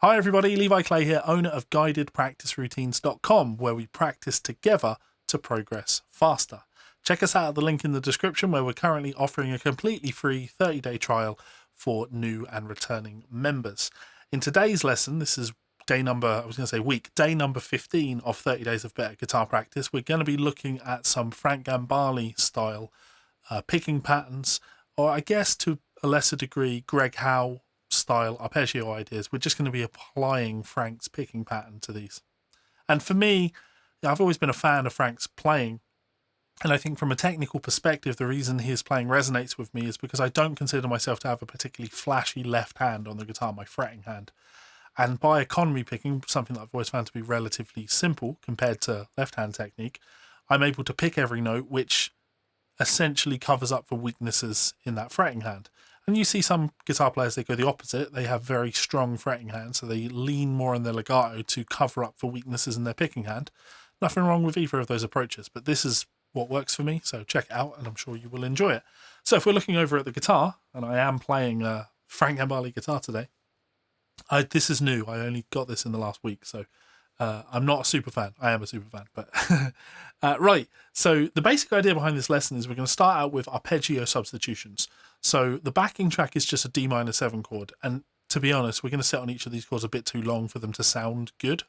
Hi everybody, Levi Clay here, owner of guidedpracticeroutines.com, where we practice together to progress faster. Check us out at the link in the description, where we're currently offering a completely free 30-day trial for new and returning members. In today's lesson, this is day number 15 of 30 days of better guitar practice. We're going to be looking at some Frank Gambale style picking patterns, or I guess to a lesser degree, Greg Howe style arpeggio ideas. We're just going to be applying Frank's picking pattern to these. And for me, I've always been a fan of Frank's playing. And I think from a technical perspective, the reason his playing resonates with me is because I don't consider myself to have a particularly flashy left hand on the guitar, my fretting hand. And by economy picking, something that I've always found to be relatively simple compared to left-hand technique, I'm able to pick every note, which essentially covers up for weaknesses in that fretting hand. And you see some guitar players, they go the opposite. They have very strong fretting hands, so they lean more on their legato to cover up for weaknesses in their picking hand. Nothing wrong with either of those approaches, but this is what works for me, so check it out, and I'm sure you will enjoy it. So if we're looking over at the guitar, and I am playing Frank Gambale guitar today, this is new. I only got this in the last week, so I'm not a super fan. I am a super fan, but right. So the basic idea behind this lesson is we're going to start out with arpeggio substitutions. So the backing track is just a D minor 7 chord, and to be honest, we're going to set on each of these chords a bit too long for them to sound good.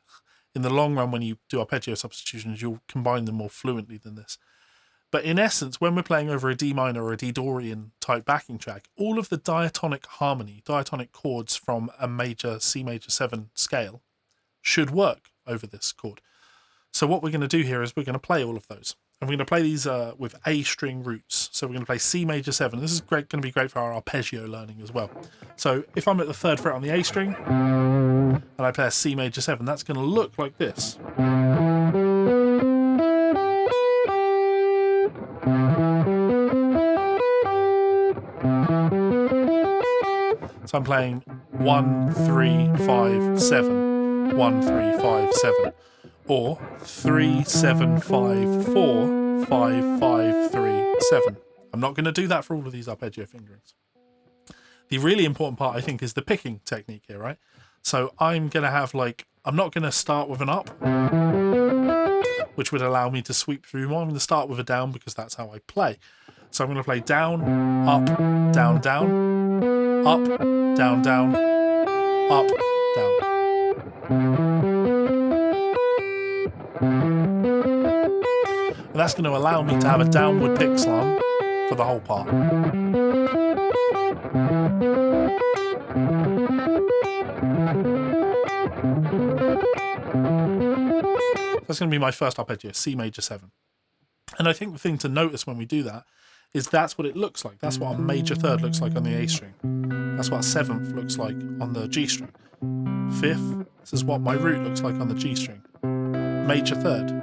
In the long run, when you do arpeggio substitutions, you'll combine them more fluently than this. But in essence, when we're playing over a D minor or a D Dorian type backing track, all of the diatonic harmony, diatonic chords from a major C major 7 scale should work over this chord. So what we're going to do here is we're going to play all of those. And we're going to play these with A string roots. So we're going to play C major 7. This is going to be great for our arpeggio learning as well. So if I'm at the 3rd fret on the A string and I play a C major 7, that's going to look like this. So I'm playing 1, 3, 5, 7, 1, 3, 5, 7, or 3, 7, 5, 4, 5, 5, 3, 7. I'm not going to do that for all of these arpeggio fingerings. The really important part, I think, is the picking technique here, right? So I'm going to have I'm not going to start with an up, which would allow me to sweep through more. I'm going to start with a down because that's how I play. So I'm going to play down, up, down, down, up, down, down, up, down. And that's going to allow me to have a downward pick slant for the whole part. That's going to be my first arpeggio, C major 7. And I think the thing to notice when we do that is that's what it looks like. That's what a major 3rd looks like on the A string. That's what a 7th looks like on the G string. 5th, this is what my root looks like on the G string. Major 3rd,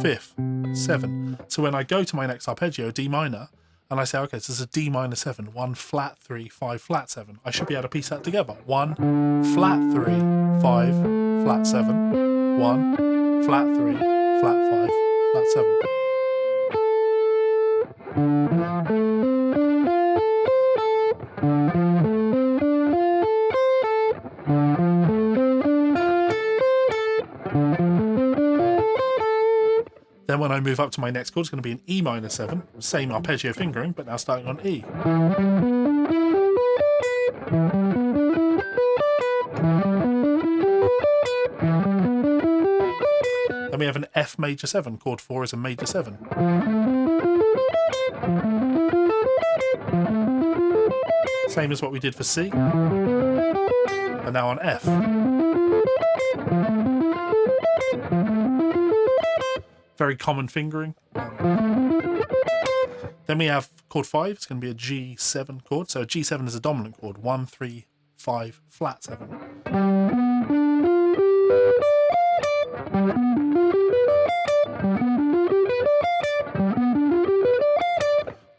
5th, 7. So when I go to my next arpeggio, D minor, and I say, okay, this is a D minor 7, 1 flat 3, 5 flat 7, I should be able to piece that together. 1 flat 3, 5 flat 7, 1 flat 3, flat 5, flat 7. Then when I move up to my next chord, it's going to be an E minor 7, same arpeggio fingering, but now starting on E. Then we have an F major 7, chord 4 is a major 7. Same as what we did for C, and now on F. Very common fingering. Then we have chord 5, it's going to be a G7 chord, so a G7 is a dominant chord, 1, 3, 5, flat 7.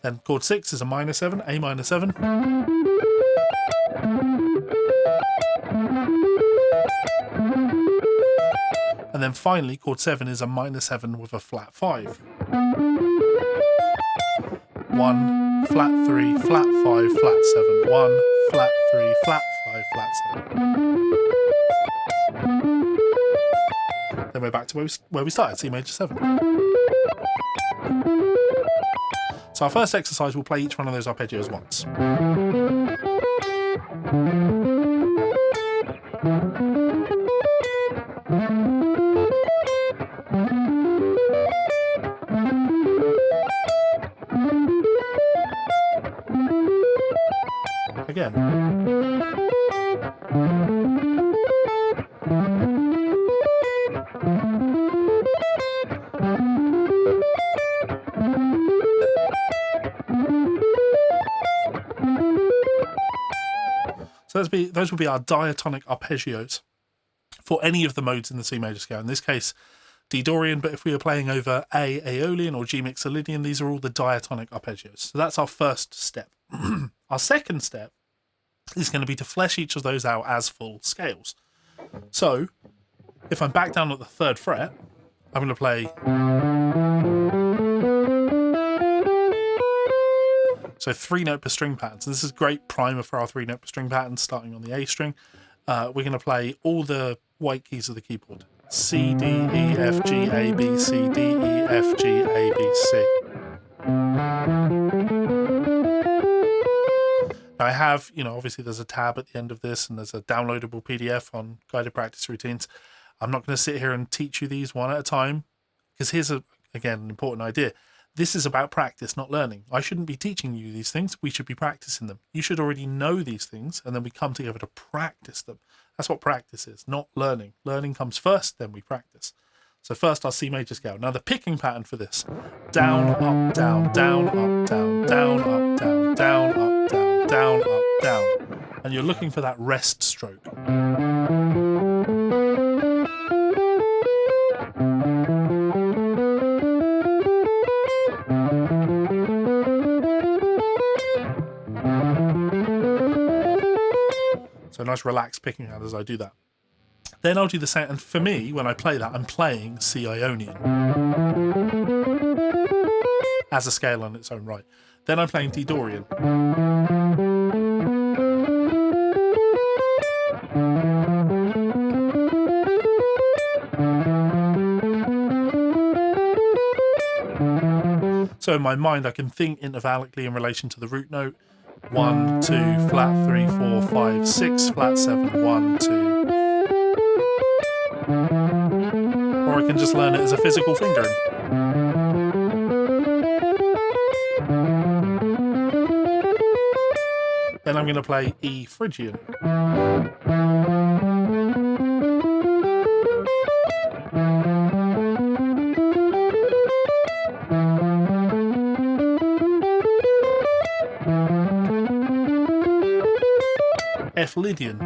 Then chord 6 is a minor 7, A minor 7. And then finally, chord 7 is a minor 7 with a flat 5. 1, flat 3, flat 5, flat 7. 1, flat 3, flat 5, flat 7. way back to where we started, C major 7. So our first exercise, we'll play each one of those arpeggios once. Again. So those will be our diatonic arpeggios for any of the modes in the C major scale. In this case, D Dorian, but if we were playing over A Aeolian or G Mixolydian, these are all the diatonic arpeggios. So that's our first step. Our second step is going to be to flesh each of those out as full scales. So if I'm back down at the 3rd fret, I'm going to play. So 3-note per string patterns. And this is a great primer for our 3-note per string patterns starting on the A string. We're going to play all the white keys of the keyboard. C, D, E, F, G, A, B, C, D, E, F, G, A, B, C. Now I have, obviously there's a tab at the end of this and there's a downloadable PDF on guided practice routines. I'm not going to sit here and teach you these one at a time because here's, again, an important idea. This is about practice, not learning. I shouldn't be teaching you these things. We should be practicing them. You should already know these things, and then we come together to practice them. That's what practice is, not learning. Learning comes first, then we practice. So first, our C major scale. Now, the picking pattern for this. Down, up, down, down, up, down, down, up, down, down, up, down, down, up, down. And you're looking for that rest stroke. So nice relaxed picking hand as I do that. Then I'll do the same, and for me, when I play that, I'm playing C Ionian as a scale on its own right. Then I'm playing D Dorian. So in my mind, I can think intervallically in relation to the root note. 1, 2, flat 3, 4, 5, 6, flat 7, 1, 2. Or I can just learn it as a physical fingering. Then I'm going to play E Phrygian. F Lydian.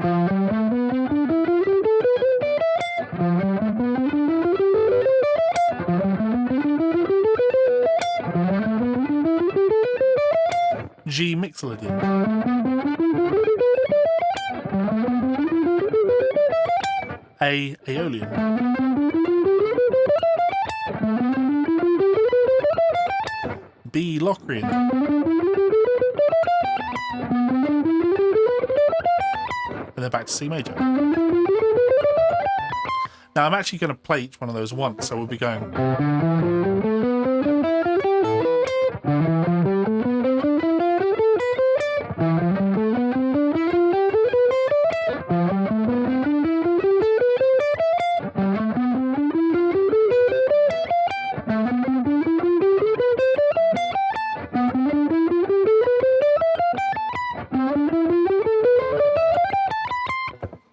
G Mixolydian. A Aeolian. B Locrian. And then back to C major. Now I'm actually going to play each one of those once, so we'll be going.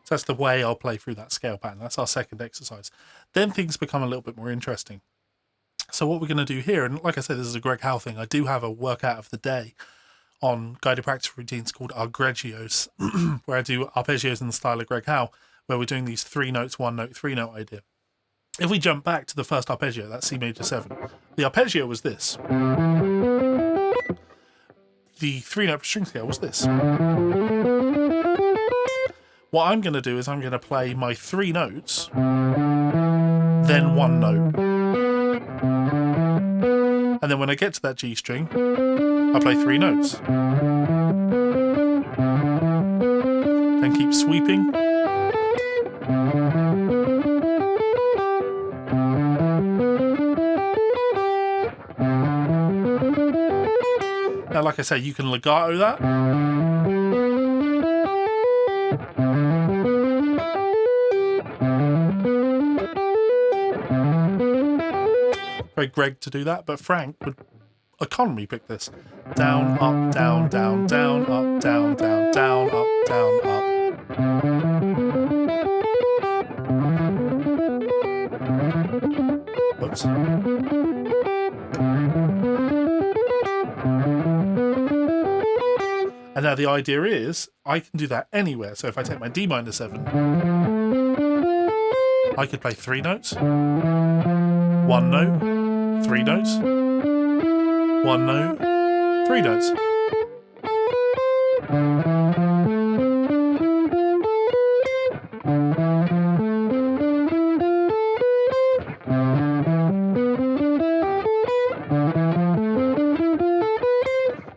So that's the way I'll play through that scale pattern. That's our second exercise. Then things become a little bit more interesting. So what we're going to do here, and like I said, this is a Greg Howe thing. I do have a workout of the day on guided practice routines called Arpeggios, where I do arpeggios in the style of Greg Howe, where we're doing these 3 notes, 1 note, 3 note idea. If we jump back to the first arpeggio, that's C major 7. The arpeggio was this. The 3 note string scale was this. What I'm going to do is I'm going to play my 3 notes, then 1 note. And then when I get to that G string, I play 3 notes. Then keep sweeping. like I say, you can legato that. Very Greg to do that, but Frank would economy pick this. Down, up, down, down, down, up, down, down, down, up, down, up. Whoops. And now the idea is I can do that anywhere. So if I take my D minor 7, I could play 3 notes, 1 note, 3 notes, 1 note, 3 notes.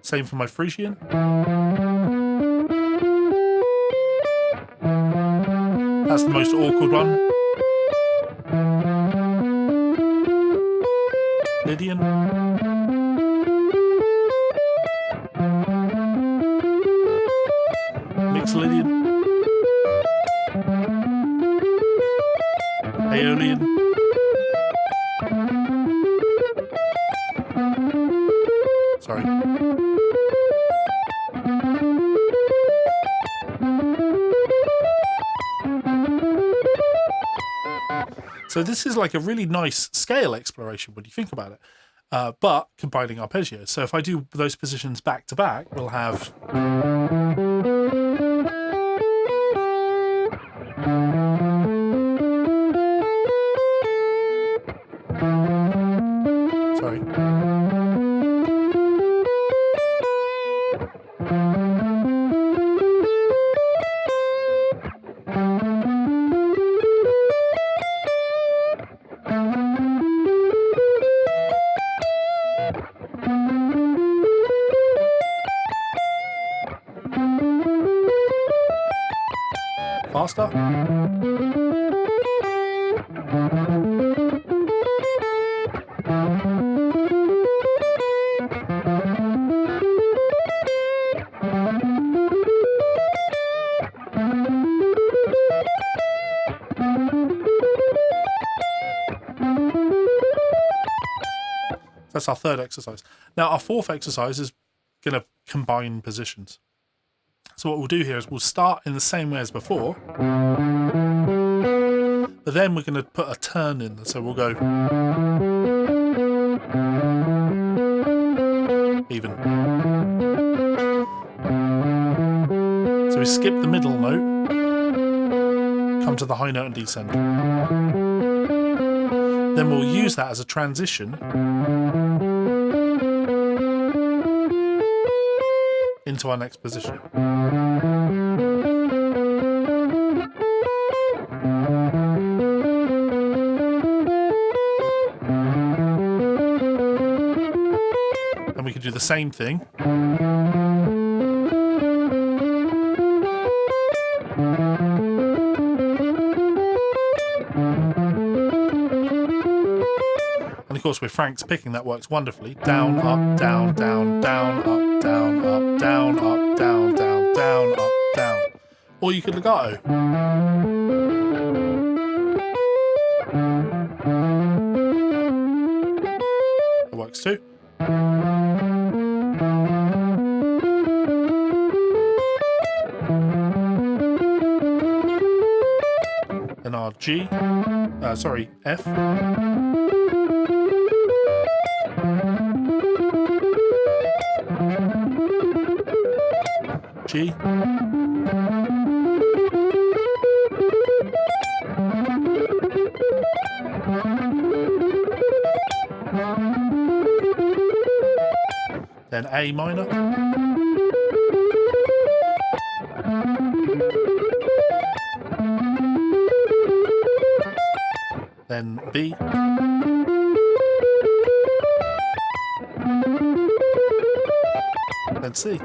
Same for my Frisian. That's the most awkward one. Lydian. Mixed Lydian. Aeolian. Sorry. So this is like a really nice scale exploration when you think about it, but combining arpeggios. So if I do those positions back to back, we'll have... Sorry. Faster. That's our third exercise. Now our fourth exercise is going to combine positions. So what we'll do here is we'll start in the same way as before, but then we're going to put a turn in. So we'll go even. So we skip the middle note, come to the high note and descend. Then we'll use that as a transition into our next position. And we can do the same thing. And of course with Frank's picking that works wonderfully. Down, up, down, down, down, up, down, up, down, up, down, down, down, up, down. Or you could legato. That works too. Then our G, F. G. Then A minor. Then B. Then C.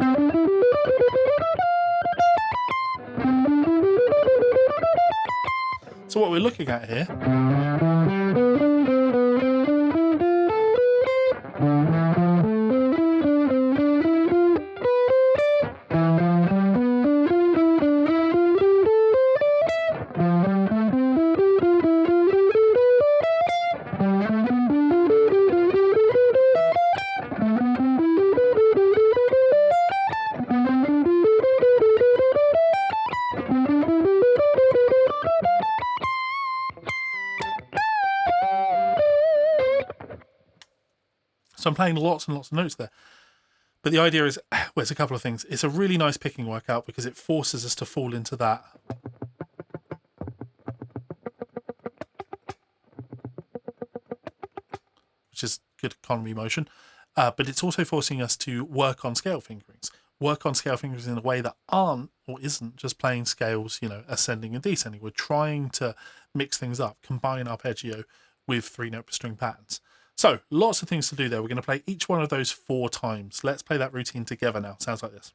So what we're looking at here So I'm playing lots and lots of notes there. But the idea is, well, it's a couple of things. It's a really nice picking workout because it forces us to fall into that which is good economy motion. But it's also forcing us to work on scale fingerings. Work on scale fingerings in a way that aren't or isn't just playing scales, ascending and descending. We're trying to mix things up, combine arpeggio with 3-note per string patterns. So lots of things to do there. We're going to play each one of those 4 times. Let's play that routine together now. Sounds like this.